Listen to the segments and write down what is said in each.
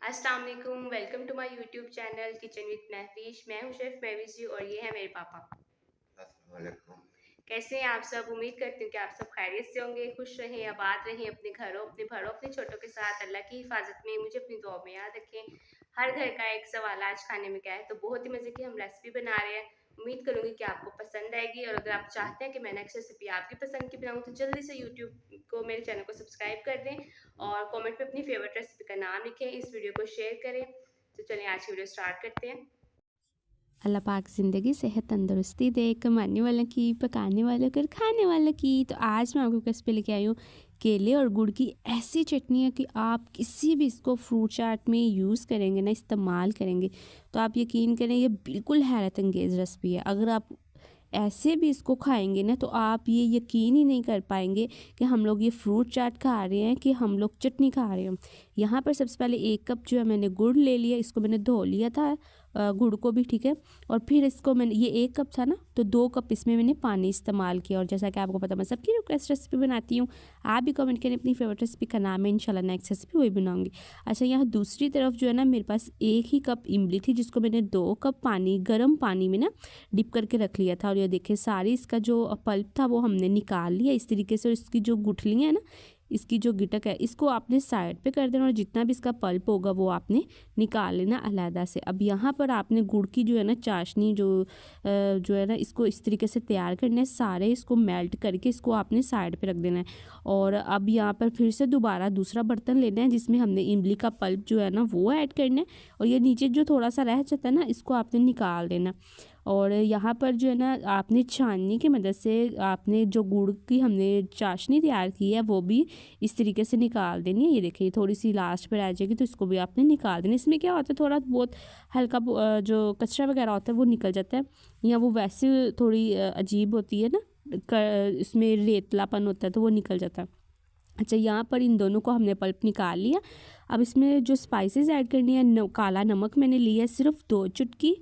अस्सलाम वालेकुम, welcome to my YouTube channel kitchen with Mahfish. मैं हूं शेफ़ महवीश जी और ये है मेरे पापा। अस्सलाम वालेकुम। कैसे हैं आप सब? उम्मीद करती हूँ कि आप सब खैरियत से होंगे, खुश रहें, आबाद रहें, अपने घरों, अपने भरों, अपने छोटों के साथ। अल्लाह की हिफाजत में मुझे अपनी दुआ में याद रखें। हर घर का एक सवाल आज खाने में क्या है, तो बहुत ही मज़े की हम रेसिपी बना रहे हैं। उम्मीद करूँगी कि आपको पसंद आएगी और अगर आप चाहते हैं कि मैं नेक्स्ट रेसिपी आपकी पसंद की बनाऊँ तो जल्दी से यूट्यूब को मेरे चैनल को सब्सक्राइब कर दें और कमेंट में अपनी फेवरेट रेसिपी का नाम लिखें, इस वीडियो को शेयर करें। तो चलिए आज की वीडियो स्टार्ट करते हैं। अल्लाह पाक ज़िंदगी सेहत तंदुरुस्ती दे, कमाने वालों की, पकाने वालों की और खाने वालों की। तो आज मैं आपको रेसिपी लेके आई हूँ केले और गुड़ की ऐसी चटनी है कि आप किसी भी इसको फ्रूट चाट में यूज़ करेंगे ना, इस्तेमाल करेंगे तो आप यकीन करें ये बिल्कुल हैरत अंगेज़ रेसिपी है। अगर आप ऐसे भी इसको खाएंगे ना तो आप ये यकीन ही नहीं कर पाएंगे कि हम लोग ये फ्रूट चाट खा रहे हैं कि हम लोग चटनी खा रहे हैं। यहाँ पर सबसे पहले 1 कप जो है मैंने गुड़ ले लिया, इसको मैंने धो लिया था गुड़ को भी, ठीक है। और फिर इसको मैंने ये 1 कप था ना तो 2 कप इसमें मैंने पानी इस्तेमाल किया। और जैसा कि आपको पता मैं सबकी रिक्वेस्ट रेसिपी बनाती हूँ, आप भी कमेंट करें अपनी फेवरेट रेसिपी का नाम है, इंशाल्लाह नेक्स्ट रेसिपी वही बनाऊंगी। अच्छा, यहाँ दूसरी तरफ जो है ना मेरे पास 1 ही कप इमली थी जिसको मैंने 2 कप पानी, गर्म पानी में ना डिप करके रख लिया था। और ये देखिए सारी इसका जो पल्प था वो हमने निकाल लिया इस तरीके से। और इसकी जो गुठलियाँ है ना, इसकी जो गिटक है इसको आपने साइड पे कर देना और जितना भी इसका पल्प होगा वो आपने निकाल लेना अलहदा से। अब यहाँ पर आपने गुड़ की जो है ना चाशनी जो है ना इसको इस तरीके से तैयार करना है, सारे इसको मेल्ट करके इसको आपने साइड पे रख देना है। और अब यहाँ पर फिर से दोबारा दूसरा बर्तन लेना है जिसमें हमने इमली का पल्प जो है ना वो ऐड करना है। और ये नीचे जो थोड़ा सा रह जाता है ना इसको आपने निकाल देना। और यहाँ पर जो है ना आपने छाननी की मदद से आपने जो गुड़ की हमने चाशनी तैयार की है वो भी इस तरीके से निकाल देनी है। ये देखिए थोड़ी सी लास्ट पर आ जाएगी तो इसको भी आपने निकाल देना। इसमें क्या होता है थोड़ा बहुत हल्का जो कचरा वगैरह होता है वो निकल जाता है, या वो वैसे थोड़ी अजीब होती है ना, इसमें रेतलापन होता है तो वो निकल जाता है। अच्छा, यहाँ पर इन दोनों को हमने पल्प निकाल लिया। अब इसमें जो स्पाइसेस ऐड करनी है, काला नमक मैंने लिया है सिर्फ 2 चुटकी,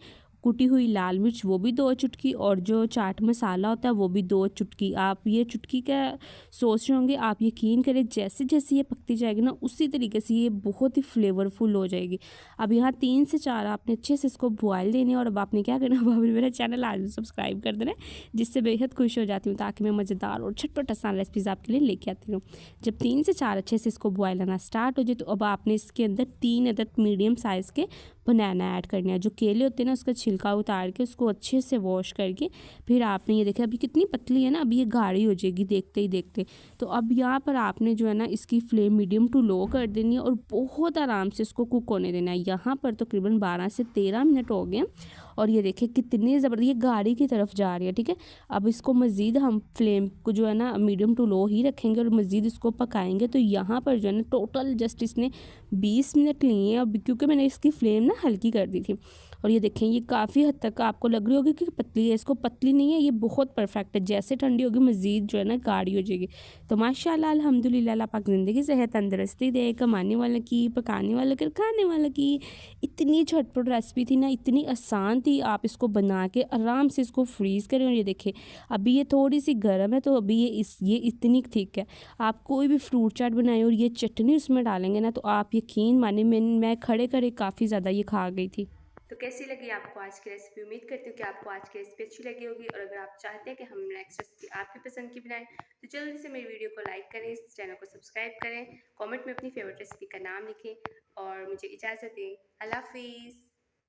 कुटी हुई लाल मिर्च वो भी 2 चुटकी, और जो चाट मसाला होता है वो भी 2 चुटकी। आप ये चुटकी का सोच रहे होंगे, आप यकीन करें जैसे जैसे ये पकती जाएगी ना उसी तरीके से ये बहुत ही फ्लेवरफुल हो जाएगी। अब यहाँ 3 से 4 आपने अच्छे से इसको बॉयल देने हैं। और अब आपने क्या करना, अब आपने मेरा चैनल आज सब्सक्राइब कर देना है जिससे बेहद खुश हो जाती हूँ ताकि मैं मज़ेदार और झटपट आसान रेसिपीज़ आपके लिए लेके आती हूँ। जब 3 से 4 अच्छे से इसको बॉयल आना स्टार्ट हो जाए तो अब आपने इसके अंदर 3 अदद मीडियम साइज़ के बनाना ऐड करना है। जो केले होते हैं ना उसका छिलका उतार के उसको अच्छे से वॉश करके फिर आपने ये देखा अभी कितनी पतली है ना, अभी ये गाढ़ी हो जाएगी देखते ही देखते। तो अब यहाँ पर आपने जो है ना इसकी फ्लेम मीडियम टू लो कर देनी है और बहुत आराम से इसको कुक होने देना है। यहाँ पर तकरीबन 12 से 13 मिनट हो गए और ये देखिए कितनी ज़बरदस्त ये गाढ़ी की तरफ जा रही है, ठीक है। अब इसको मज़ीद हम फ्लेम को जो है ना मीडियम टू लो ही रखेंगे और मज़ीद इसको पकाएंगे। तो यहाँ पर जो है ना टोटल जस्ट इसने 20 मिनट लिए हैं अब, क्योंकि मैंने इसकी फ्लेम ना हल्की कर दी थी। और ये देखें ये काफ़ी हद तक आपको लग रही होगी कि पतली है, इसको पतली नहीं है, ये बहुत परफेक्ट है। जैसे ठंडी होगी मज़ीद जो है ना गाढ़ी हो जाएगी। तो माशाल्लाह अल्हम्दुलिल्लाह अल्लाह पाक ज़िंदगी सेहत तंदुरुस्ती दे, कमाने वालों की, पकाने वालों की, खाने वालों की। इतनी झटपट रेसिपी थी ना, इतनी आसान थी। आप इसको बना के आराम से इसको फ्रीज़ करें। और ये देखिए अभी ये थोड़ी सी गर्म है तो अभी ये इतनी ठीक है। आप कोई भी फ्रूट चाट बनाएं और ये चटनी उसमें डालेंगे ना तो आप यकीन माने मैं खड़े खड़े काफ़ी ज़्यादा ये खा गई थी। तो कैसी लगी आपको आज की रेसिपी? उम्मीद करती हूँ कि आपको आज की रेसिपी अच्छी लगी होगी और अगर आप चाहते हैं कि हम नेक्स्ट रेसिपी आपकी पसंद की बनाएं तो जल्दी से मेरी वीडियो को लाइक करें, इस चैनल को सब्सक्राइब करें, कमेंट में अपनी फेवरेट रेसिपी का नाम लिखें और मुझे इजाज़त दें। अल्लाह हाफिज़।